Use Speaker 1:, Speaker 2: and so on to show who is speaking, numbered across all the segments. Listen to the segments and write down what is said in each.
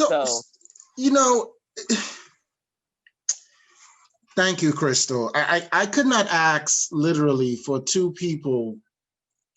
Speaker 1: So,
Speaker 2: you know, thank you, Crystal. I could not ask literally for two people.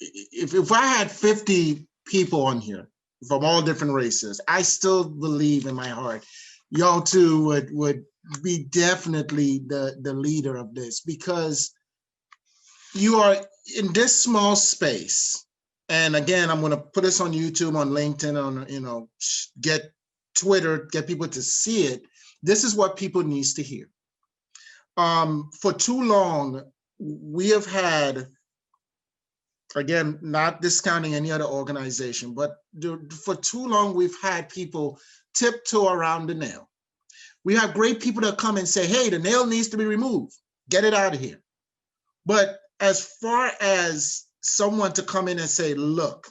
Speaker 2: If I had 50 people on here from all different races, I still believe in my heart, y'all two would be definitely the leader of this, because you are in this small space. And again, I'm going to put this on YouTube, on LinkedIn, on, get Twitter, get people to see it. This is what people needs to hear. For too long, we have had, again, not discounting any other organization, but for too long, we've had people tiptoe around the nail. We have great people that come and say, hey, the nail needs to be removed. Get it out of here. But as far as someone to come in and say, look,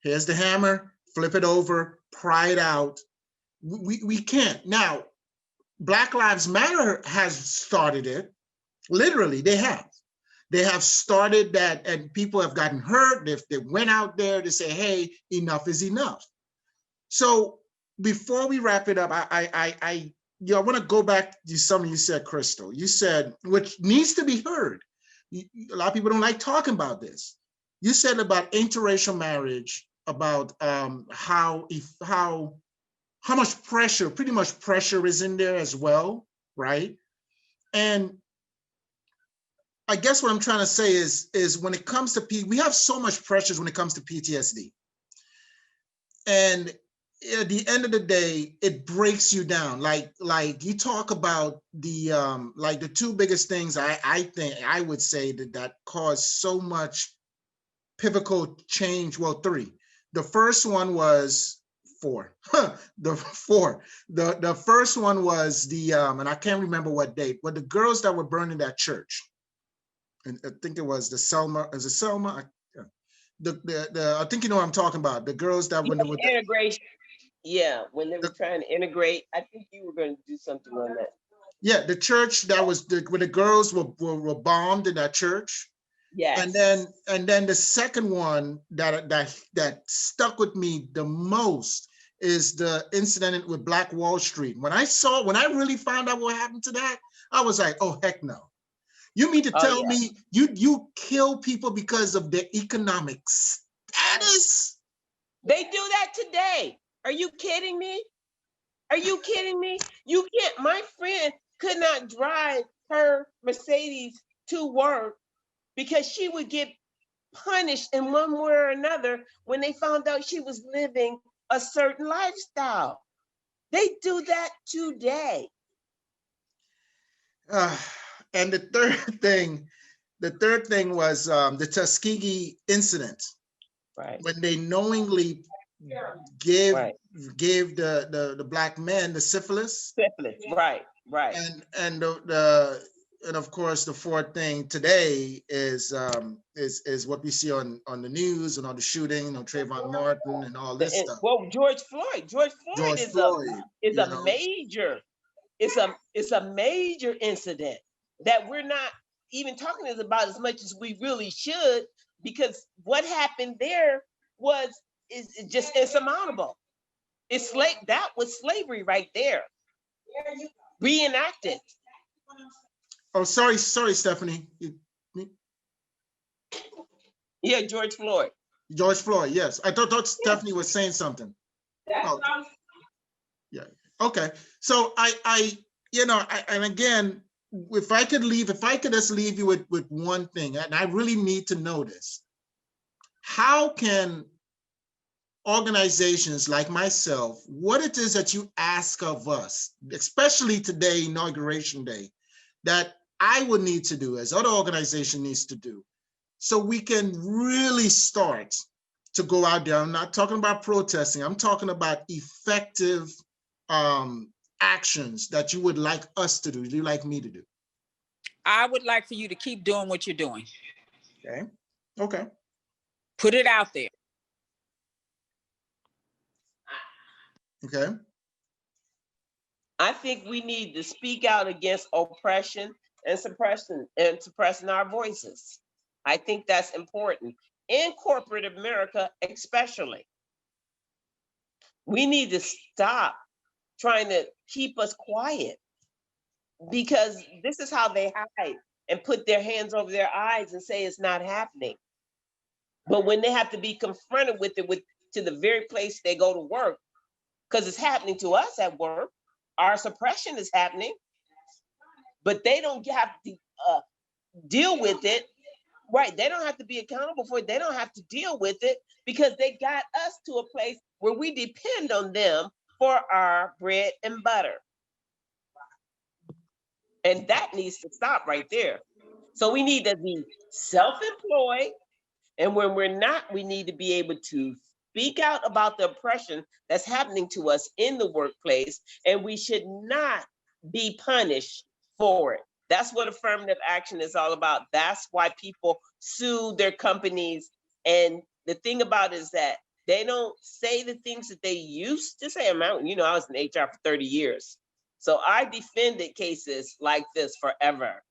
Speaker 2: here's the hammer, flip it over, pry it out, we can't. Now, Black Lives Matter has started it. Literally, they have. They have started that, and people have gotten hurt. They went out there to say, hey, enough is enough. So before we wrap it up, I want to go back to something you said, Crystal. You said, which needs to be heard. A lot of people don't like talking about this. You said about interracial marriage, about how much pressure, pretty much pressure is in there as well, right? And I guess what I'm trying to say is when it comes to we have so much pressures when it comes to PTSD. And at the end of the day, it breaks you down. Like you talk about the two biggest things I think I would say that caused so much pivotal change. Well, three. The first one was four. The first one was and I can't remember what date, but the girls that were burned in that church. And I think it was the Selma. Is it Selma? I think you know what I'm talking about. The girls that when they were
Speaker 1: integration. Yeah, when they were trying to integrate, I think you were going to do something on that.
Speaker 2: Yeah, the church that was where the girls were bombed in that church.
Speaker 1: Yes.
Speaker 2: And then the second one that stuck with me the most is the incident with Black Wall Street. When I really found out what happened to that, I was like, oh heck no. You mean to tell me you kill people because of their economic status?
Speaker 1: They do that today. Are you kidding me? Are you kidding me? You can't. My friend could not drive her Mercedes to work because she would get punished in one way or another when they found out she was living a certain lifestyle. They do that today.
Speaker 2: And the third thing was the Tuskegee incident,
Speaker 1: right?
Speaker 2: When they knowingly gave the Black men the syphilis.
Speaker 1: Right.
Speaker 2: And of course the fourth thing today is what we see on the news and all the shooting, Trayvon Martin and all this stuff.
Speaker 1: Well, George Floyd is a major. It's a major incident that we're not even talking about as much as we really should, because what happened there is just insurmountable. That was slavery right there, reenacted.
Speaker 2: Oh, sorry, Stephanie.
Speaker 1: Yeah, George Floyd.
Speaker 2: George Floyd, yes. I thought Stephanie was saying something. Yeah. Okay. So and again, if I could just leave you with one thing, and I really need to know this. How can organizations like myself, what it is that you ask of us, especially today, Inauguration Day, that I would need to do, as other organization needs to do, so we can really start to go out there? I'm not talking about protesting. I'm talking about effective actions that you would like us to do, you like me to do.
Speaker 3: I would like for you to keep doing what you're doing.
Speaker 2: Okay.
Speaker 3: Put it out there.
Speaker 2: Okay.
Speaker 1: I think we need to speak out against oppression and suppressing our voices. I think that's important in corporate America, especially. We need to stop trying to keep us quiet, because this is how they hide and put their hands over their eyes and say it's not happening. But when they have to be confronted with it, to the very place they go to work, because it's happening to us at work, our suppression is happening, but they don't have to deal with it. Right. They don't have to be accountable for it. They don't have to deal with it because they got us to a place where we depend on them for our bread and butter. And that needs to stop right there. So we need to be self-employed. And when we're not, we need to be able to speak out about the oppression that's happening to us in the workplace. And we should not be punished for it. That's what affirmative action is all about. That's why people sue their companies. And the thing about it is that they don't say the things that they used to say. I was in HR for 30 years. So I defended cases like this forever.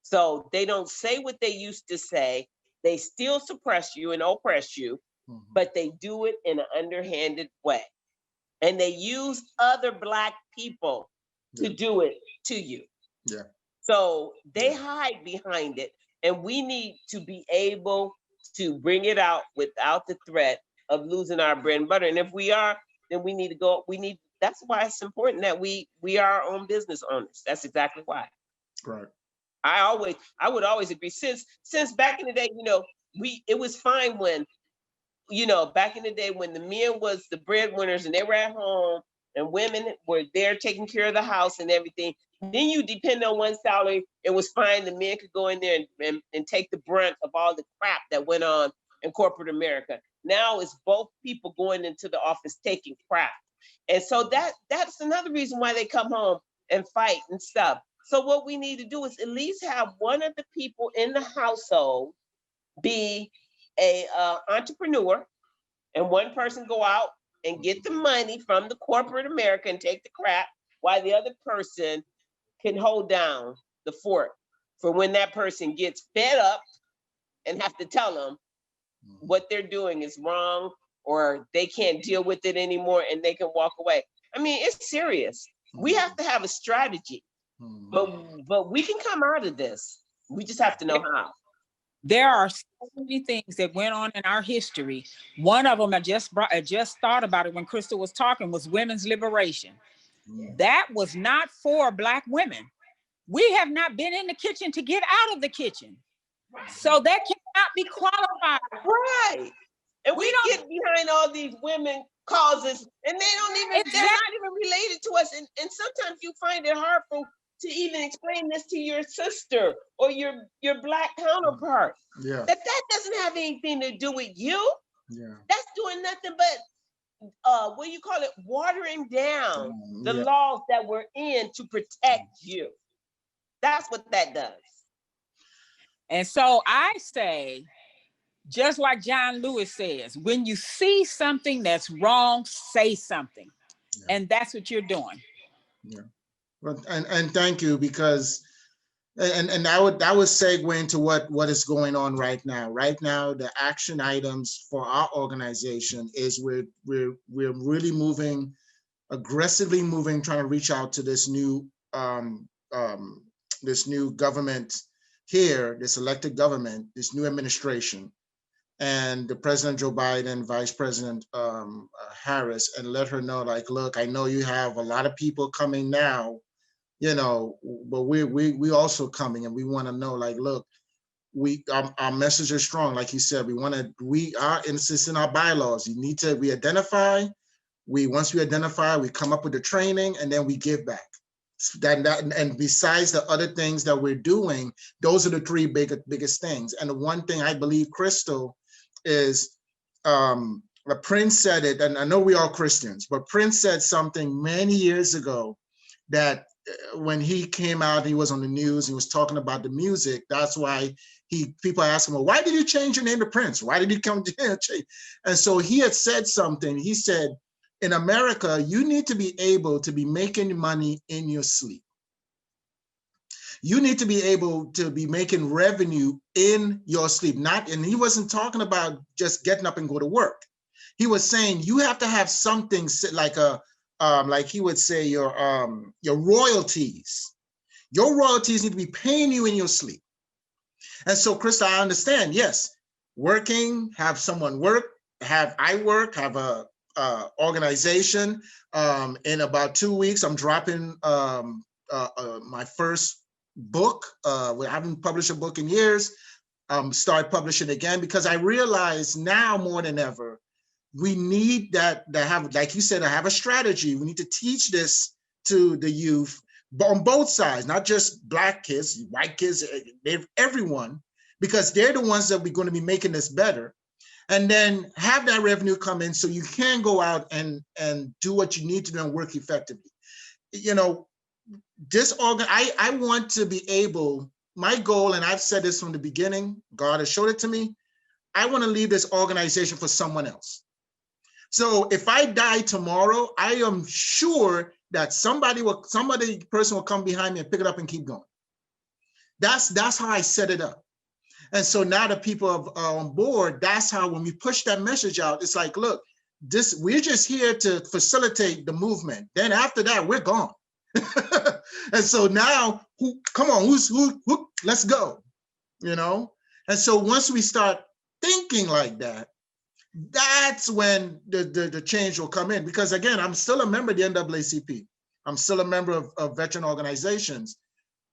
Speaker 1: So they don't say what they used to say. They still suppress you and oppress you, but they do it in an underhanded way. And they use other Black people to do it to you.
Speaker 2: Yeah.
Speaker 1: So they hide behind it, and we need to be able to bring it out without the threat of losing our bread and butter. And if we are, then we need to go. That's why it's important that we are our own business owners. That's exactly why.
Speaker 2: Right.
Speaker 1: I would always agree. Since back in the day, it was fine when, back in the day when the men was the breadwinners and they were at home and women were there taking care of the house and everything. Then you depend on one salary. It was fine. The men could go in there and take the brunt of all the crap that went on in corporate America. Now it's both people going into the office taking crap. And so that's another reason why they come home and fight and stuff. So what we need to do is at least have one of the people in the household be a entrepreneur, and one person go out and get the money from the corporate America and take the crap, while the other person can hold down the fort for when that person gets fed up and have to tell them what they're doing is wrong, or they can't deal with it anymore and they can walk away. I mean, it's serious. We have to have a strategy, but we can come out of this. We just have to know how.
Speaker 3: There are so many things that went on in our history. One of them I just thought about it when Crystal was talking, was women's liberation. That was not for Black women. We have not been in the kitchen to get out of the kitchen. So that cannot be qualified.
Speaker 1: Right. And we get behind all these women causes, and they don't even, they're not even related to us. And sometimes you find it hard to even explain this to your sister or your Black counterpart.
Speaker 2: Yeah.
Speaker 1: That doesn't have anything to do with you.
Speaker 2: Yeah.
Speaker 1: That's doing nothing but what do you call it? Watering down the laws that we're in to protect you. That's what that does.
Speaker 3: And so I say, just like John Lewis says, when you see something that's wrong, say something. Yeah. And that's what you're doing.
Speaker 2: Yeah. Well, and thank you, because and I would segue into what is going on right now. Right now, the action items for our organization is we're really aggressively moving, trying to reach out to this new government here, this elected government, this new administration, and the President Joe Biden, Vice President Harris, and let her know, like, look, I know you have a lot of people coming now, but we also coming, and we want to know, like, look, our message is strong, like you said. We are insisting our bylaws. Once we identify, we come up with the training, and then we give back. And besides the other things that we're doing, those are the three biggest things. And the one thing I believe, Crystal, is Prince said it, and I know we are Christians, but Prince said something many years ago that when he came out, he was on the news, he was talking about the music. That's why people ask him, well, why did you change your name to Prince? Why did you come to change? And so he had said something. He said, in America, you need to be able to be making money in your sleep. You need to be able to be making revenue in your sleep. And he wasn't talking about just getting up and go to work. He was saying you have to have something like a like he would say, your royalties. Your royalties need to be paying you in your sleep. And so, Krista, I understand, yes, working, have someone work, I work, have a organization. In about 2 weeks, I'm dropping my first book. I haven't published a book in years. Start publishing again, because I realize now more than ever, we need that have, like you said, I have a strategy. We need to teach this to the youth, but on both sides, not just Black kids, white kids, everyone, because they're the ones that we're going to be making this better. And then have that revenue come in so you can go out and do what you need to do and work effectively. You know, I want to be able, my goal, and I've said this from the beginning, God has showed it to me, I want to leave this organization for someone else. So if I die tomorrow, I am sure that person will come behind me and pick it up and keep going. That's how I set it up. And so now the people are on board. That's how, when we push that message out, it's like, look, we're just here to facilitate the movement. Then after that, we're gone. And so now, let's go, you know? And so once we start thinking like that, that's when the change will come in. Because again, I'm still a member of the NAACP. I'm still a member of veteran organizations.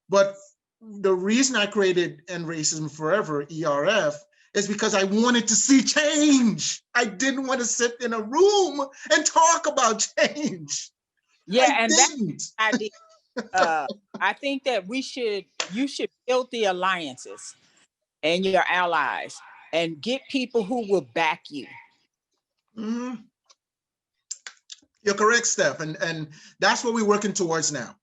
Speaker 2: But the reason I created End Racism Forever, ERF, is because I wanted to see change. I didn't want to sit in a room and talk about change.
Speaker 3: Yeah, and that's the idea. I think that you should build the alliances and your allies and get people who will back you.
Speaker 2: Mm-hmm. You're correct, Steph, and that's what we're working towards now.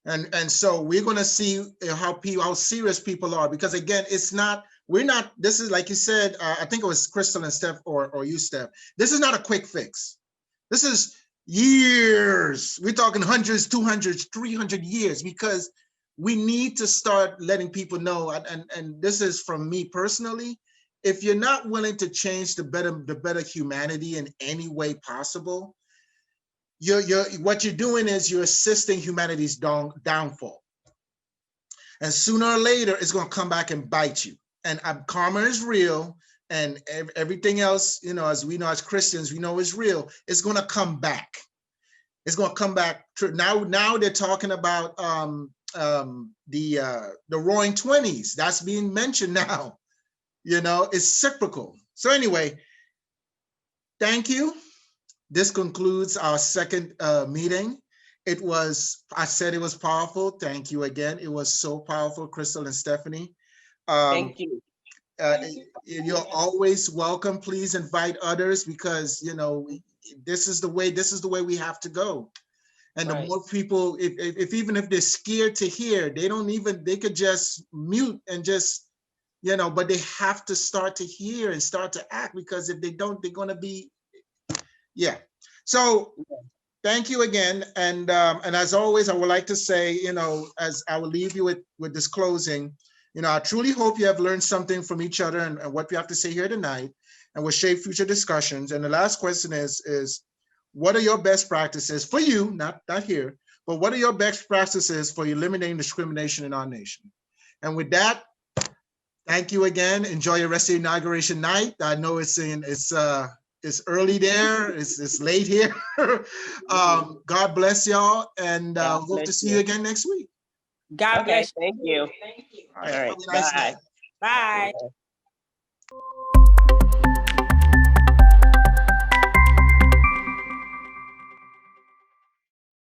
Speaker 2: And so we're going to see how serious people are, because again, this is like you said, I think it was Crystal and Steph, or you, Steph, this is not a quick fix. This is years. We're talking hundreds, 200, 300 years, because we need to start letting people know, and this is from me personally, if you're not willing to change the better humanity in any way possible, what you're doing is you're assisting humanity's downfall. And sooner or later, it's going to come back and bite you. And karma is real, and everything else, you know, as we know as Christians, we know is real. It's going to come back. It's going to come back. Now they're talking about the Roaring 20s. That's being mentioned now. You know, it's cyclical. So anyway, thank you. This concludes our second meeting. I said it was powerful. Thank you again. It was so powerful, Crystal and Stephanie.
Speaker 1: Thank you.
Speaker 2: You're always welcome. Please invite others, because, you know, this is the way we have to go. And the more people, even if they're scared to hear, they could just mute and just, you know, but they have to start to hear and start to act, because if they don't, they're going to be, yeah. So thank you again. And as always, I would like to say, you know, as I will leave you with this closing, you know, I truly hope you have learned something from each other and what we have to say here tonight, and will shape future discussions. And the last question is what are your best practices for you, not here, but what are your best practices for eliminating discrimination in our nation? And with that, thank you again. Enjoy your rest of the inauguration night. I know it's early there. It's late here. God bless y'all, and hope to see you again next week.
Speaker 3: God bless you.
Speaker 1: Thank you.
Speaker 2: All right.
Speaker 1: All right.
Speaker 2: Have a nice night.
Speaker 3: Bye.